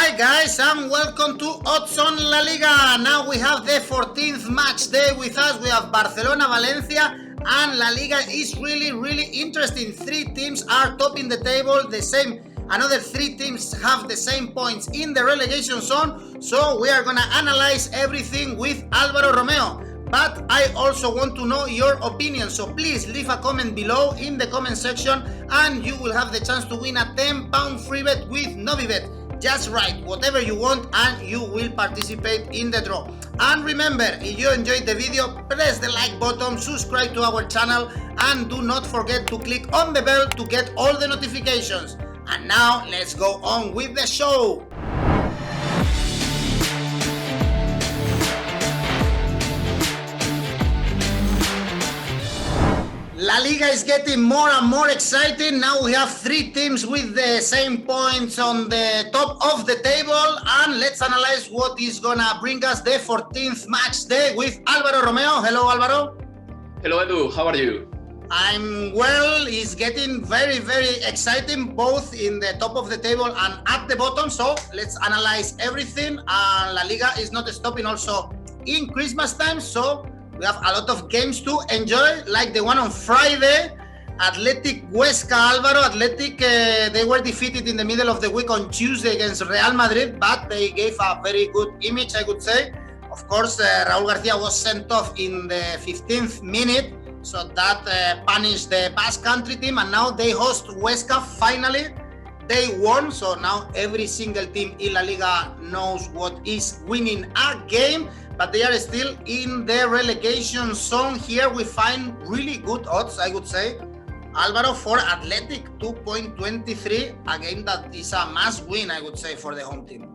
Hi guys and welcome to Odds on La Liga. Now we have the 14th match day with us. We have Barcelona, Valencia, and La Liga is really interesting. Three teams are topping the table. Another three teams have the same points in the relegation zone. So we are gonna analyze everything with Álvaro Romeo. But I also want to know your opinion, so please leave a comment below in the comment section and you will have the chance to win a £10 free bet with Novibet. Just write whatever you want and you will participate in the draw. And remember, if you enjoyed the video, press the like button, subscribe to our channel, and do not forget to click on the bell to get all the notifications. And now let's go on with the show. La Liga is getting more and more exciting. Now we have three teams with the same points on the top of the table. And let's analyze what is gonna bring us the 14th match day with Álvaro Romeo. Hello, Álvaro. Hello, Edu. How are you? I'm well. It's getting very exciting, both in the top of the table and at the bottom. So let's analyze everything. La Liga is not stopping also in Christmas time. So we have a lot of games to enjoy, like the one on Friday. Huesca, Álvaro. They were defeated in the middle of the week on Tuesday against Real Madrid, but they gave a very good image, I would say. Of course, Raúl García was sent off in the 15th minute, so that punished the Basque Country team, and now they host Huesca. Finally, they won, so now every single team in La Liga knows what is winning a game. But they are still in the relegation zone. Here we find really good odds, I would say. Álvaro, for Athletic, 2.23, a game that is a must win, I would say, for the home team.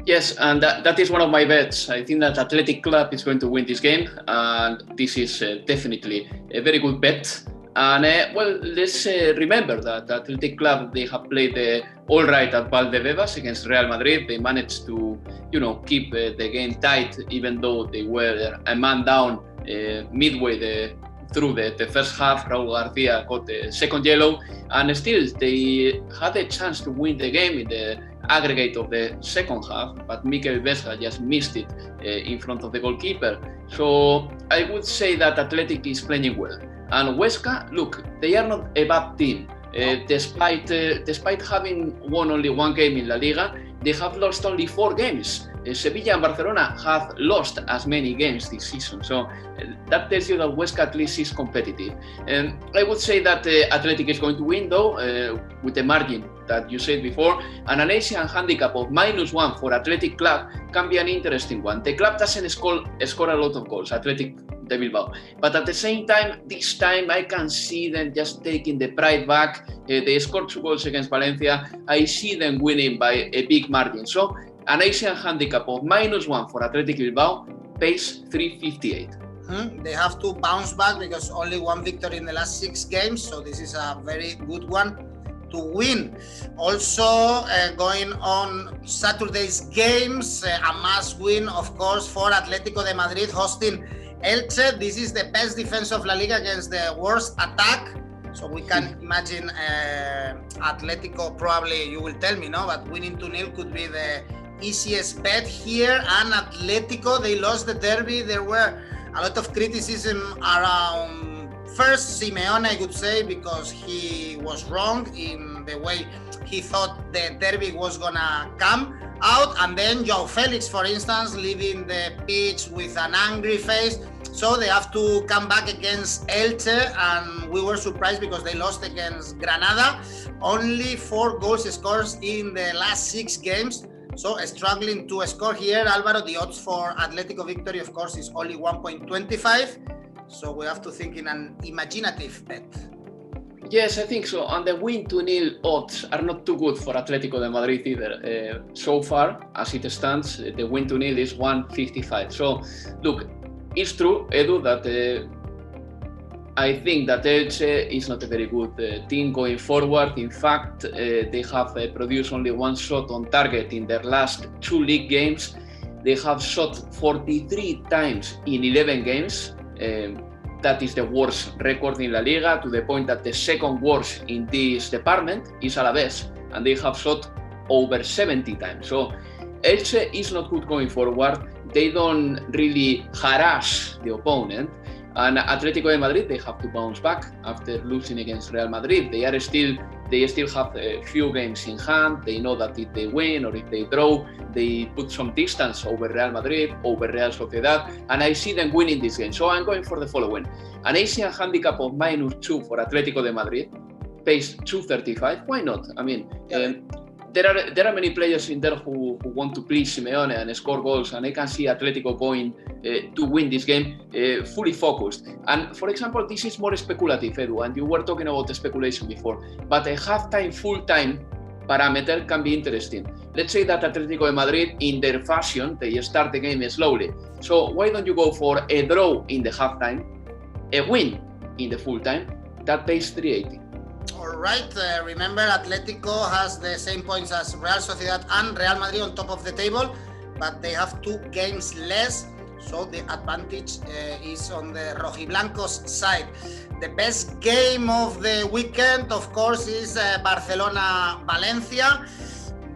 Yes, and that is one of my bets. I think that Athletic Club is going to win this game, and this is definitely a very good bet. And well, let's remember that Athletic Club, they have played all right at Valdebebas against Real Madrid. They managed to, keep the game tight, even though they were a man down midway through the first half. Raúl García got the second yellow, and still they had a chance to win the game in the aggregate of the second half, but Mikel Vesga just missed it in front of the goalkeeper. So I would say that Athletic is playing well. And Huesca, look, they are not a bad team. Despite having won only one game in La Liga, they have lost only 4 games. Sevilla and Barcelona have lost as many games this season. So that tells you that Huesca at least is competitive. And I would say that Athletic is going to win, though, with the margin that you said before. And an Asian handicap of -1 for Athletic Club can be an interesting one. The club doesn't score a lot of goals, Athletic de Bilbao. But at the same time, this time I can see them just taking the pride back. They scored 2 goals against Valencia. I see them winning by a big margin. So an Asian handicap of -1 for Athletic Bilbao pays 358. They have to bounce back because only one victory in the last 6 games. So this is a very good one to win. Also, going on Saturday's games, a must win, of course, for Atletico de Madrid hosting Elche. This is the best defense of La Liga against the worst attack. So we can imagine Atletico, probably, you will tell me, no? But winning 2-0 could be the easiest bet here. And Atletico, they lost the derby. There were a lot of criticism around first Simeone, I would say, because he was wrong in the way he thought the derby was gonna come out, and then João Felix, for instance, leaving the pitch with an angry face. So they have to come back against Elche, and we were surprised because they lost against Granada. Only 4 goals scored in the last 6 games, so struggling to score here. Álvaro, the odds for Atletico victory, of course, is only 1.25, so we have to think in an imaginative bet. Yes, I think so. And the win 2-0 odds are not too good for Atletico de Madrid either. So far, as it stands, the win 2-0 is 155. So, look, it's true, Edu, that I think that Elche is not a very good team going forward. In fact, they have produced only 1 shot on target in their last 2 league games. They have shot 43 times in 11 games. That is the worst record in La Liga, to the point that the second worst in this department is Alaves, and they have shot over 70 times. So Elche is not good going forward. They don't really harass the opponent. And Atletico Madrid, they have to bounce back after losing against Real Madrid. They still have a few games in hand. They know that if they win or if they draw, they put some distance over Real Madrid, over Real Sociedad, and I see them winning this game. So I'm going for the following. An Asian handicap of -2 for Atletico de Madrid, pays 235. Why not? I mean, there are many players in there who want to please Simeone and score goals, and I can see Atletico going to win this game fully focused. And for example, this is more speculative, Edu, and you were talking about the speculation before, but a half-time, full-time parameter can be interesting. Let's say that Atletico de Madrid, in their fashion, they start the game slowly. So why don't you go for a draw in the half-time, a win in the full-time? That pays 380. All right, remember Atletico has the same points as Real Sociedad and Real Madrid on top of the table, but they have 2 games less, so the advantage is on the rojiblancos side. The best game of the weekend, of course, is Barcelona-Valencia.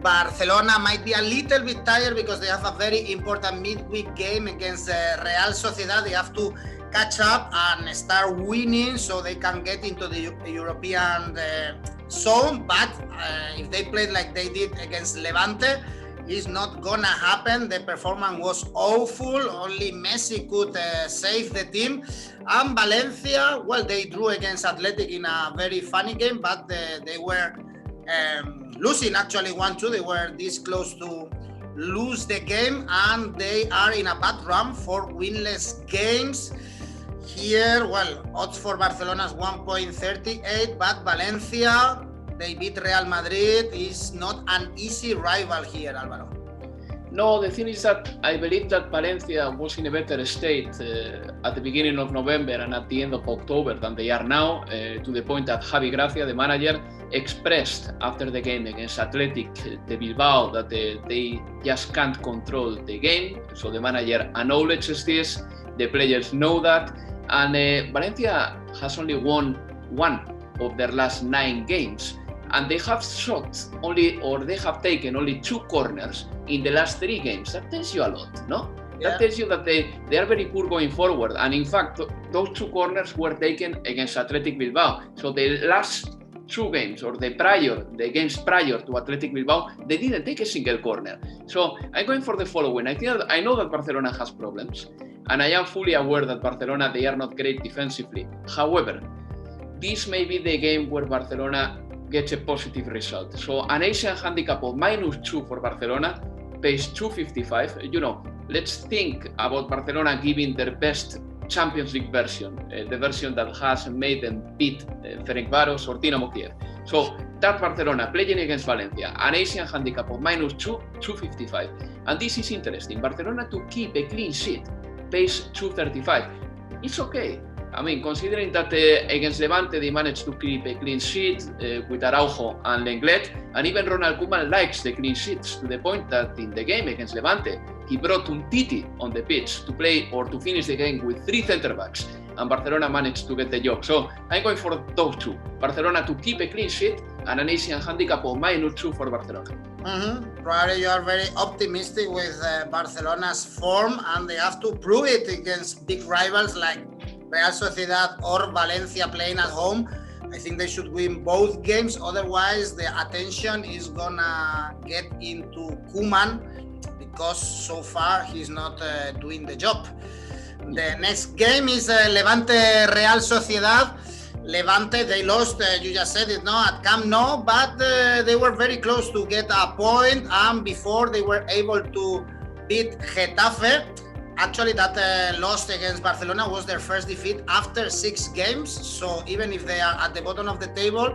Barcelona might be a little bit tired because they have a very important midweek game against Real Sociedad. They have to catch up and start winning so they can get into the European zone. But if they played like they did against Levante, it's not gonna happen. The performance was awful. Only Messi could save the team. And Valencia, well, they drew against Athletic in a very funny game, but they were losing actually 1-2. They were this close to lose the game, and they are in a bad run for winless games. Here, well, odds for Barcelona is 1.38, but Valencia, they beat Real Madrid. Is not an easy rival here, Alvaro. No, the thing is that I believe that Valencia was in a better state at the beginning of November and at the end of October than they are now, to the point that Javi Gracia, the manager, expressed after the game against Athletic de Bilbao that they just can't control the game. So the manager acknowledges this, the players know that, and Valencia has only won 1 of their last 9 games, and they have shot only, or they have taken only 2 corners in the last 3 games. That tells you a lot, no? Yeah. That tells you that they are very poor going forward, and in fact those 2 corners were taken against Athletic Bilbao. So the last 2 games, or the games prior to Athletic Bilbao, they didn't take a single corner. So I'm going for the following. I know that Barcelona has problems, and I am fully aware that Barcelona, they are not great defensively. However, this may be the game where Barcelona gets a positive result. So an Asian handicap of -2 for Barcelona pays 255. You know, let's think about Barcelona giving their best Champions League version, the version that has made them beat Ferencváros or Dinamo Kiev. So that Barcelona playing against Valencia, an Asian handicap of -2, 255. And this is interesting. Barcelona to keep a clean sheet pays 235. It's okay. I mean, considering that against Levante they managed to keep a clean sheet with Araujo and Lenglet, and even Ronald Koeman likes the clean sheets to the point that in the game against Levante he brought Umtiti on the pitch to play or to finish the game with 3 centre backs, and Barcelona managed to get the job. So I'm going for those 2. Barcelona to keep a clean sheet and an Asian handicap of -2 for Barcelona. Probably you are very optimistic with Barcelona's form, and they have to prove it against big rivals like Real Sociedad or Valencia playing at home. I think they should win both games, otherwise the attention is gonna get into Koeman, because so far he's not doing the job. The next game is Levante Real Sociedad. Levante, they lost, you just said it, no, at Camp Nou, but they were very close to get a point, and before they were able to beat Getafe. Actually, that loss against Barcelona was their first defeat after 6 games. So even if they are at the bottom of the table,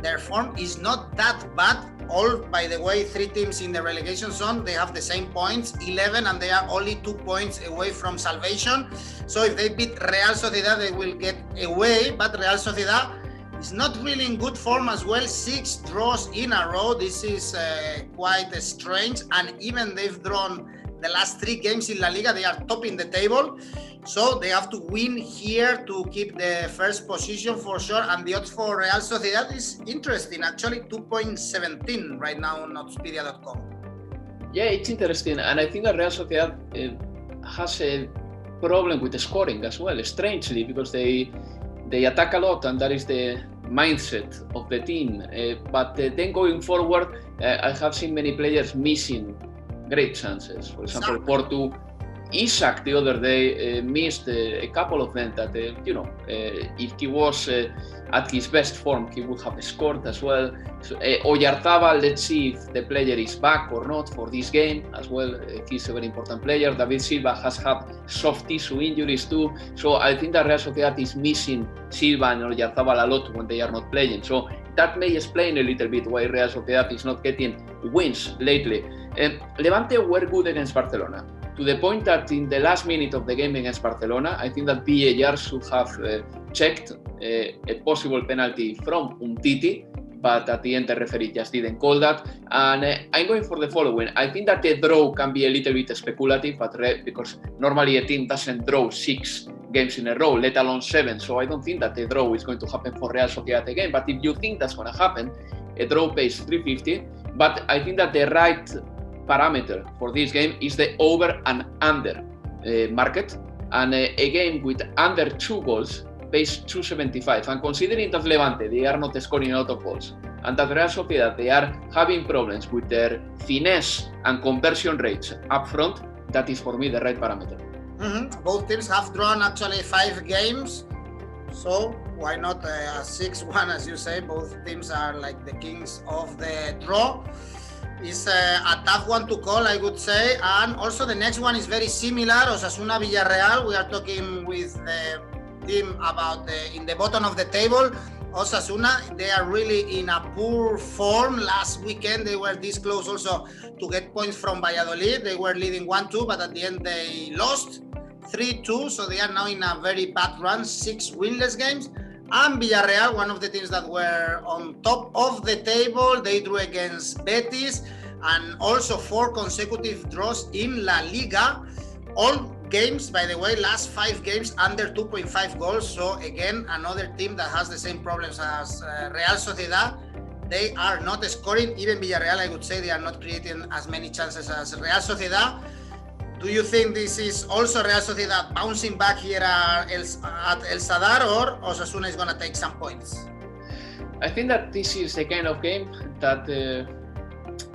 their form is not that bad. All, by the way, 3 teams in the relegation zone, they have the same points, 11, and they are only 2 points away from salvation. So if they beat Real Sociedad, they will get away. But Real Sociedad is not really in good form as well. 6 draws in a row. This is quite strange. And even they've drawn the last 3 games in La Liga. They are top in the table, so they have to win here to keep the first position for sure. And the odds for Real Sociedad is interesting, actually 2.17 right now on Oddspedia.com. Yeah, it's interesting, and I think that Real Sociedad has a problem with the scoring as well, strangely, because they attack a lot, and that is the mindset of the team. But then going forward, I have seen many players missing great chances. For example, Porto, Isaac the other day missed a couple of them that, if he was at his best form, he would have scored as well. So, Oyarzabal, let's see if the player is back or not for this game as well. He's a very important player. David Silva has had soft tissue injuries too. So I think that Real Sociedad is missing Silva and Oyarzabal a lot when they are not playing. So that may explain a little bit why Real Sociedad is not getting wins lately. Levante were good against Barcelona, to the point that in the last minute of the game against Barcelona, I think that VAR should have checked a possible penalty from Umtiti, but at the end the referee just didn't call that. And I'm going for the following. I think that the draw can be a little bit speculative, but because normally a team doesn't draw 6 games in a row, let alone 7, so I don't think that the draw is going to happen for Real Sociedad again. But if you think that's going to happen, a draw pays 350, but I think that the right parameter for this game is the over and under market, and a game with under 2 goals pays 275. And considering that Levante, they are not scoring a lot of goals, and that Real Sociedad, they are having problems with their finesse and conversion rates up front, that is for me the right parameter. Both teams have drawn actually 5 games, so why not a 6-1, as you say? Both teams are like the kings of the draw. It's a tough one to call, I would say. And also the next one is very similar, Osasuna Villarreal. We are talking with the team about in the bottom of the table. Osasuna, they are really in a poor form. Last weekend they were this close also to get points from Valladolid. They were leading 1-2, but at the end they lost 3-2, so they are now in a very bad run, 6 winless games. And Villarreal, one of the teams that were on top of the table, they drew against Betis, and also 4 consecutive draws in La Liga. All games, by the way, last 5 games under 2.5 goals. So again, another team that has the same problems as Real Sociedad. They are not scoring. Even Villarreal, I would say, they are not creating as many chances as Real Sociedad. Do you think this is also Real Sociedad bouncing back here at El Sadar, or Osasuna is going to take some points? I think that this is the kind of game that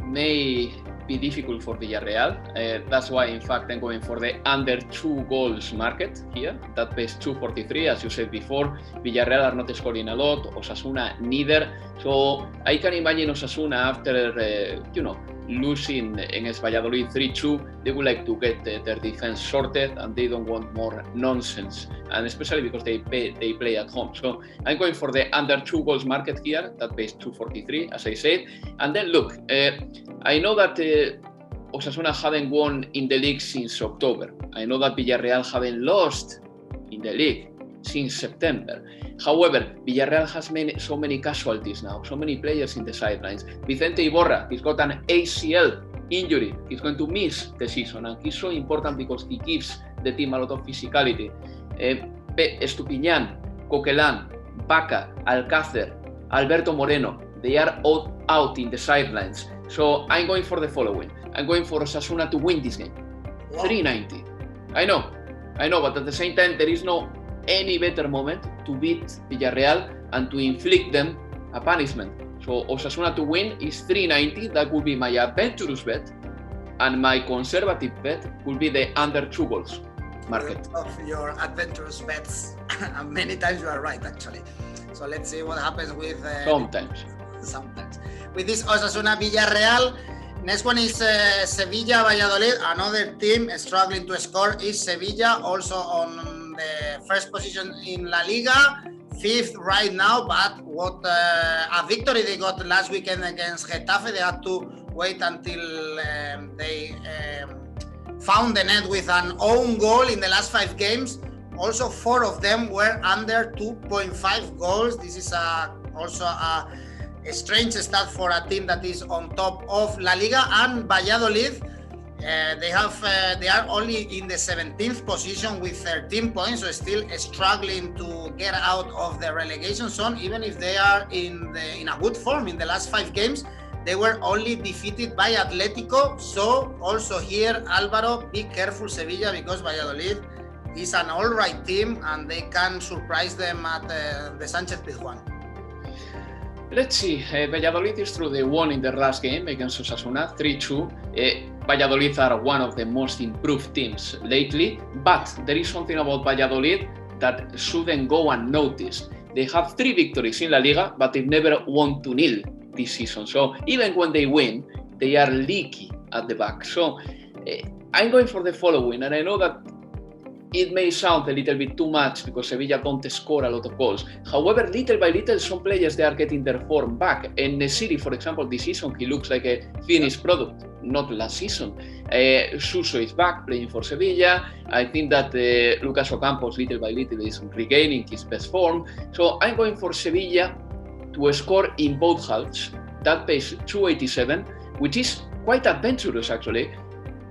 may be difficult for Villarreal. That's why, in fact, I'm going for the under 2 goals market here. That pays 243, as you said before. Villarreal are not scoring a lot, Osasuna neither. So I can imagine Osasuna after, losing against Valladolid 3-2, they would like to get their defense sorted, and they don't want more nonsense, and especially because they play at home. So I'm going for the under 2 goals market here. That pays 243, as I said. And then look, I know that Osasuna haven't won in the league since October. I know that Villarreal haven't lost in the league since September. However, Villarreal has so many casualties now, so many players in the sidelines. Vicente Iborra, he's got an ACL injury. He's going to miss the season, and he's so important because he gives the team a lot of physicality. Estupiñán, Coquelin, Baca, Alcácer, Alberto Moreno, they are all out in the sidelines. So I'm going for the following. I'm going for Osasuna to win this game. Wow. 390. I know, but at the same time, there is no any better moment to beat Villarreal and to inflict them a punishment. So Osasuna to win is 390. That would be my adventurous bet, and my conservative bet will be the under 2 goals market. Of your adventurous bets, and many times you are right, actually. So let's see what happens with sometimes with this Osasuna Villarreal. Next one is Sevilla Valladolid. Another team struggling to score is Sevilla, also on the first position in La Liga, 5th right now, but what a victory they got last weekend against Getafe. They had to wait until they found the net with an own goal in the last 5 games. Also 4 of them were under 2.5 goals. This is also a strange start for a team that is on top of La Liga. And Valladolid, They are only in the 17th position with 13 points, so still struggling to get out of the relegation zone. Even if they are in a good form in the last 5 games, they were only defeated by Atletico. So also here, Alvaro, be careful Sevilla, because Valladolid is an all-right team and they can surprise them at the Sánchez-Pizjuán. Let's see, Valladolid is through. They won in their last game against Osasuna, 3-2. Valladolid are one of the most improved teams lately, but there is something about Valladolid that shouldn't go unnoticed. They have 3 victories in La Liga, but they've never won 2-0 this season. So even when they win, they are leaky at the back. So I'm going for the following, and I know that it may sound a little bit too much because Sevilla don't score a lot of goals. However, little by little, some players, they are getting their form back. And Nesiri, for example, this season, he looks like a finished product, not last season. Suso is back playing for Sevilla. I think that Lucas Ocampos, little by little, is regaining his best form. So I'm going for Sevilla to score in both halves. That pays 287, which is quite adventurous, actually.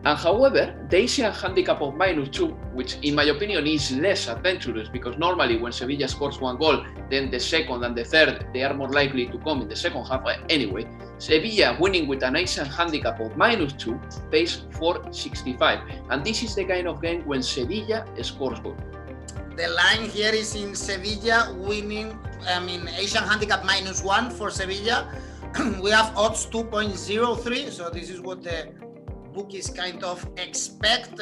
And however, the Asian handicap of -2, which in my opinion is less adventurous, because normally when Sevilla scores 1 goal, then the second and the third, they are more likely to come in the second half. Anyway, Sevilla winning with an Asian handicap of -2 pays 465. And this is the kind of game when Sevilla scores goal. The line here is in Sevilla winning, Asian handicap -1 for Sevilla. We have odds 2.03, so this is what the bookies kind of expect.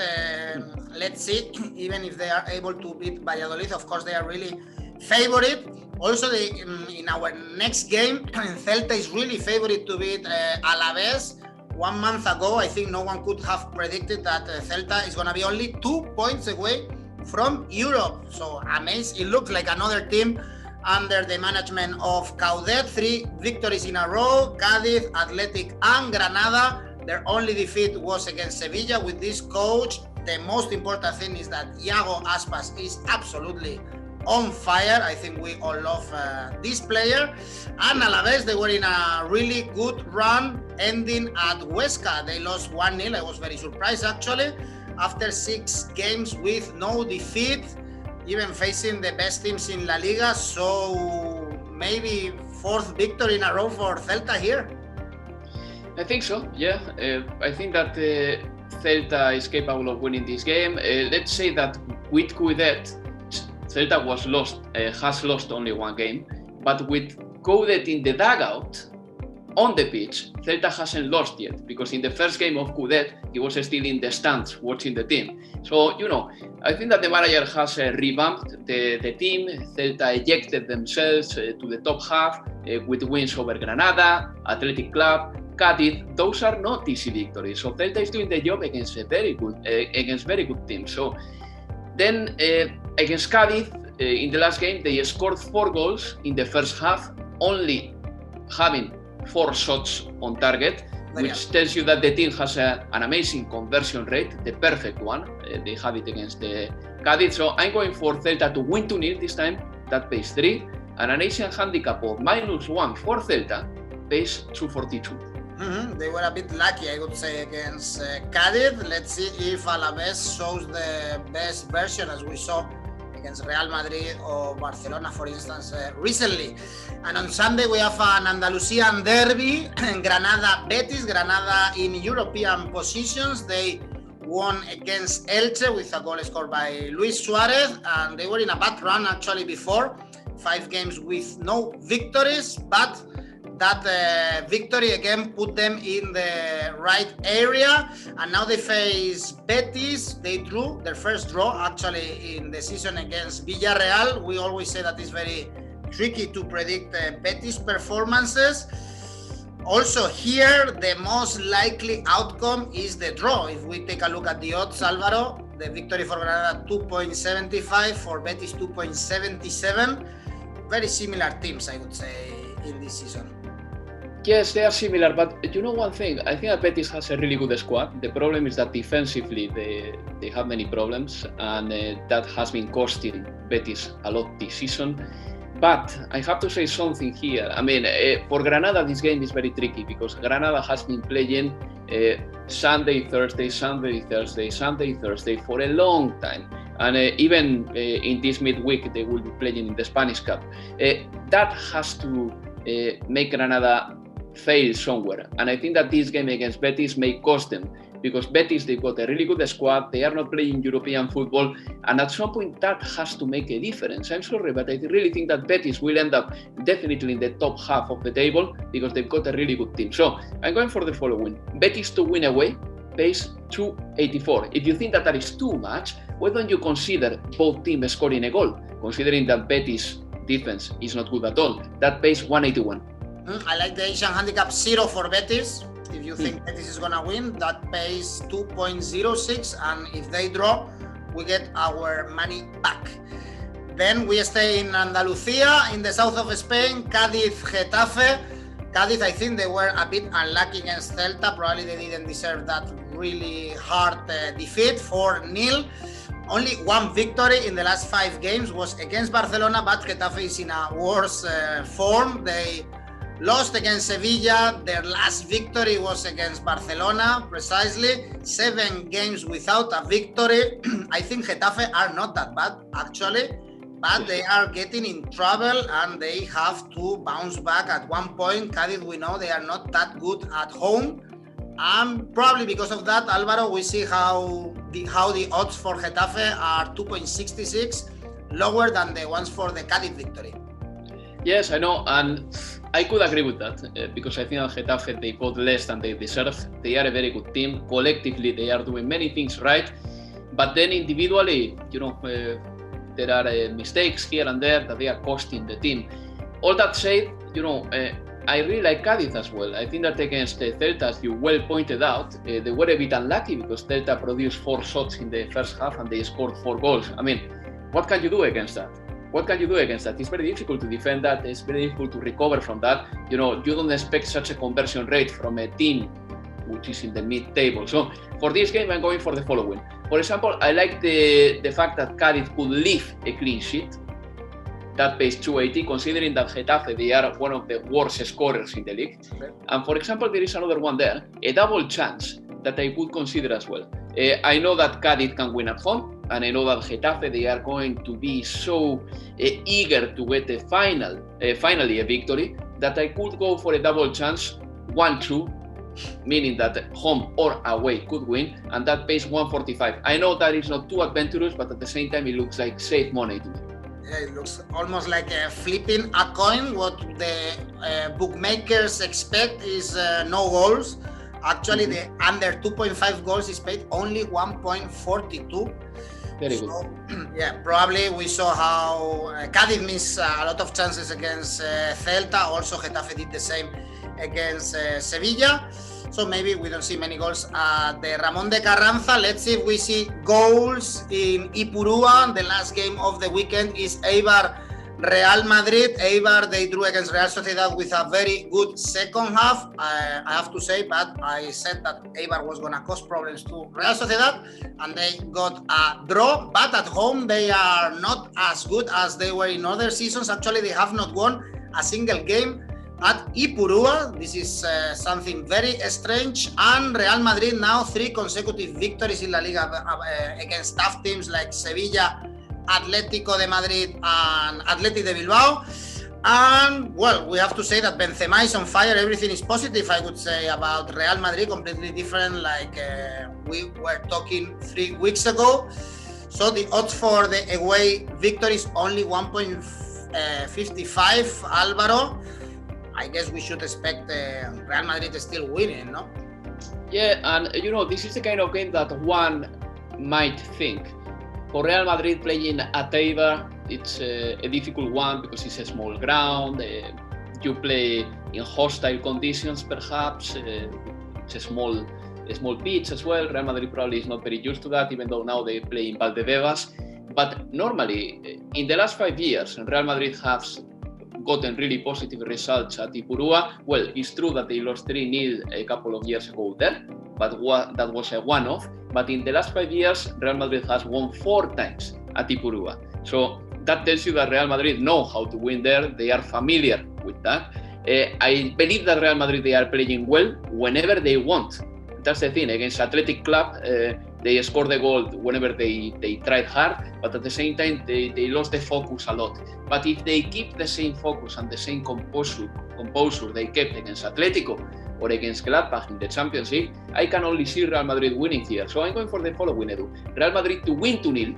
Let's see, even if they are able to beat Valladolid, of course they are really favorite. Also, in our next game, Celta is really favorite to beat Alaves. 1 month ago, I think no one could have predicted that Celta is going to be only 2 points away from Europe. So amazing. It looks like another team under the management of Caudet. 3 victories in a row, Cadiz, Athletic and Granada. Their only defeat was against Sevilla with this coach. The most important thing is that Iago Aspas is absolutely on fire. I think we all love this player. And Alaves, they were in a really good run, ending at Huesca. They lost 1-0. I was very surprised, actually, after 6 games with no defeat, even facing the best teams in La Liga. So maybe 4th victory in a row for Celta here. I think so, yeah. I think that Celta is capable of winning this game. Let's say that with Coudet, Celta has lost only 1 game, but with Coudet in the dugout, on the pitch, Celta hasn't lost yet, because in the first game of Coudet, he was still in the stands watching the team. So, I think that the manager has revamped the team. Celta ejected themselves to the top half with wins over Granada, Athletic Club, Cadiz. Those are not easy victories. So Celta is doing the job against very good teams. So then against Cadiz, in the last game, they scored 4 goals in the first half, only having 4 shots on target, which tells you that the team has an amazing conversion rate, the perfect one. They have it against the Cadiz. So I'm going for Celta to win 2-0 this time. That pays 3. And an Asian handicap of -1 for Celta pays 242. They were a bit lucky, I would say, against Cadiz. Let's see if Alaves shows the best version, as we saw against Real Madrid or Barcelona, for instance, recently. And on Sunday, we have an Andalusian derby, Granada Betis. Granada in European positions. They won against Elche with a goal scored by Luis Suarez, and they were in a bad run actually before. 5 games with no victories, but that victory again put them in the right area. And now they face Betis. They drew their first draw actually in the season against Villarreal. We always say that it's very tricky to predict Betis performances. Also here, the most likely outcome is the draw. If we take a look at the odds, Alvaro, the victory for Granada 2.75, for Betis 2.77. Very similar teams, I would say, in this season. Yes, they are similar, but you know one thing, I think that Betis has a really good squad. The problem is that defensively they have many problems, and that has been costing Betis a lot this season. But I have to say something here. I mean, for Granada, this game is very tricky because Granada has been playing Sunday, Thursday, Sunday, Thursday, Sunday, Thursday for a long time. And even in this midweek, they will be playing in the Spanish Cup. That has to make Granada fail somewhere. And I think that this game against Betis may cost them, because Betis, they've got a really good squad, they are not playing European football, and at some point that has to make a difference. I'm sorry, but I really think that Betis will end up definitely in the top half of the table, because they've got a really good team. So I'm going for the following. Betis to win away pays 2.84. If you think that is too much, why don't you consider both teams scoring a goal, considering that Betis defense is not good at all? That pays 1.81. I like the Asian handicap 0 for Betis. If you think Betis is gonna win, that pays 2.06, and if they draw, we get our money back. Then we stay in Andalucía, in the south of Spain, Cadiz, Getafe. Cadiz, I think they were a bit unlucky against Celta. Probably they didn't deserve that really hard defeat, 4-0. Only one victory in the last 5 games was against Barcelona, but Getafe is in a worse form. They lost against Sevilla. Their last victory was against Barcelona, precisely. 7 games without a victory. I think Getafe are not that bad, actually, but they are getting in trouble and they have to bounce back at one point. Cadiz, we know they are not that good at home. And probably because of that, Alvaro, we see how the odds for Getafe are 2.66, lower than the ones for the Cadiz victory. Yes, I know, and I could agree with that, because I think that Getafe, they got less than they deserve. They are a very good team. Collectively, they are doing many things right, but then individually, there are mistakes here and there that they are costing the team. All that said, I really like Cadiz as well. I think that against Celta, as you well pointed out, they were a bit unlucky because Celta produced 4 shots in the first half and they scored 4 goals. I mean, what can you do against that? It's very difficult to defend that. It's very difficult to recover from that. You don't expect such a conversion rate from a team which is in the mid-table. So for this game, I'm going for the following. For example, I like the fact that Cadiz could leave a clean sheet. That pays 2.80, considering that Getafe, they are one of the worst scorers in the league. Okay. And for example, there is another one there, a double chance that I would consider as well. I know that Cadiz can win at home, and I know that Getafe, they are going to be so eager to get finally a victory, that I could go for a double chance, 1-2, meaning that home or away could win, and that pays 1.45. I know that is not too adventurous, but at the same time, it looks like safe money to me. Yeah, it looks almost like flipping a coin. What the bookmakers expect is no goals. Actually, the under 2.5 goals is paid only 1.42. Very good. Yeah, probably we saw how Cadiz missed a lot of chances against Celta. Also, Getafe did the same against Sevilla. So maybe we don't see many goals at the Ramón de Carranza. Let's see if we see goals in Ipurúa. The last game of the weekend is Eibar Real Madrid. Eibar, they drew against Real Sociedad with a very good second half. I have to say, but I said that Eibar was going to cause problems to Real Sociedad, and they got a draw. But at home, they are not as good as they were in other seasons. Actually, they have not won a single game at Ipurúa. This is something very strange. And Real Madrid now 3 consecutive victories in La Liga against tough teams like Sevilla, Atletico de Madrid and Athletic de Bilbao. And well, we have to say that Benzema is on fire. Everything is positive, I would say, about Real Madrid, completely different like we were talking 3 weeks ago. So the odds for the away victory is only 1.55, Alvaro. I guess we should expect Real Madrid still winning, no? Yeah, and this is the kind of game that one might think. For Real Madrid playing at Eibar, it's a difficult one because it's a small ground. You play in hostile conditions, perhaps. It's a small pitch as well. Real Madrid probably is not very used to that, even though now they play in Valdebebas. But normally, in the last 5 years, Real Madrid has gotten really positive results at Ipurúa. Well, it's true that they lost 3-0 a couple of years ago there, but that was a one-off. But in the last 5 years, Real Madrid has won 4 times at Ipurúa. So that tells you that Real Madrid know how to win there. They are familiar with that. I believe that Real Madrid, they are playing well whenever they want. that's the thing. Against Athletic Club, they scored the goal whenever they tried hard, but at the same time, they lost the focus a lot. But if they keep the same focus and the same composure they kept against Atletico or against Gladbach in the Champions League, I can only see Real Madrid winning here. So I'm going for the following, Edu. Real Madrid to win 2-0,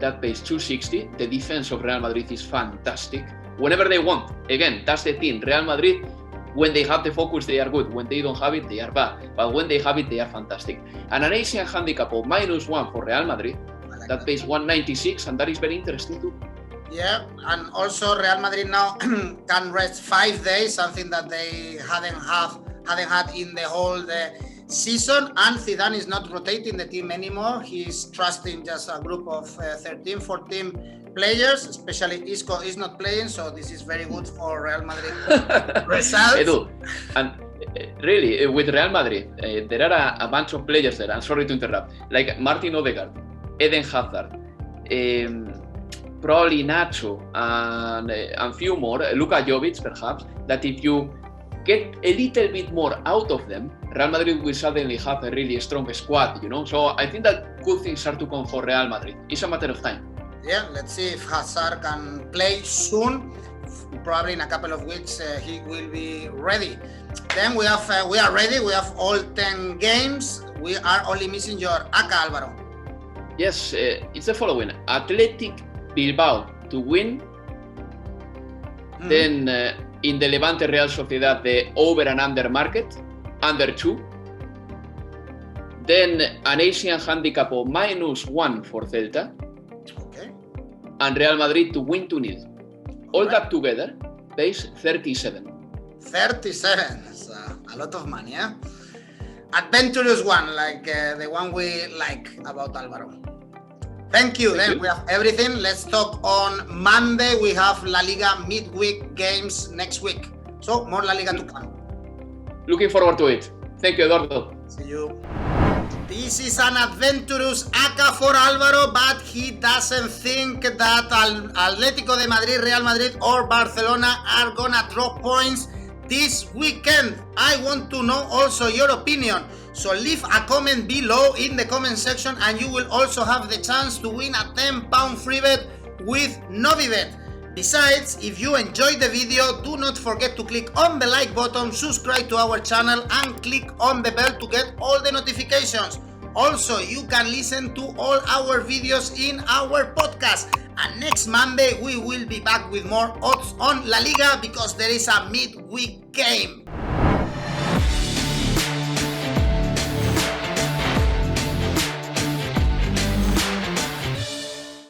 that pays 260. The defense of Real Madrid is fantastic. Whenever they want, again, that's the thing. Real Madrid, when they have the focus, they are good. When they don't have it, they are bad. But when they have it, they are fantastic. And an Asian handicap of -1 for Real Madrid, that pays 196, and that is very interesting too. Yeah, and also Real Madrid now can rest 5 days, something that they hadn't had in the whole season. And Zidane is not rotating the team anymore. He's trusting just a group of 13, 14 players, especially Isco is not playing, so this is very good for Real Madrid results. Edu, and really, with Real Madrid, there are a bunch of players there, I'm sorry to interrupt, like Martin Odegaard, Eden Hazard, probably Nacho, and few more, Luka Jovic perhaps, that if you get a little bit more out of them, Real Madrid will suddenly have a really strong squad, you know? So I think that good things are to come for Real Madrid. It's a matter of time. Yeah, let's see if Hazard can play soon. Probably in a couple of weeks he will be ready. Then we are ready. We have all 10 games. We are only missing your ACCA, Álvaro. Yes, it's the following. Athletic Bilbao to win. Then in the Levante Real Sociedad, the over and under market, under 2. Then an Asian handicap of -1 for Celta. Okay. And Real Madrid to win 2-0. All that together pays 37. 37, that's a lot of money, yeah? Adventurous one, like the one we like about Álvaro. Thank you. Then we have everything. Let's talk on Monday. We have La Liga midweek games next week. So more La Liga to come. Looking forward to it. Thank you, Eduardo. See you. This is an adventurous ACCA for Álvaro, but he doesn't think that Atletico de Madrid, Real Madrid or Barcelona are gonna drop points this weekend. I want to know also your opinion. So leave a comment below in the comment section and you will also have the chance to win a £10 free bet with Novibet. Besides, if you enjoyed the video, do not forget to click on the like button, subscribe to our channel and click on the bell to get all the notifications. Also, you can listen to all our videos in our podcast. And next Monday, we will be back with more odds on La Liga because there is a midweek game.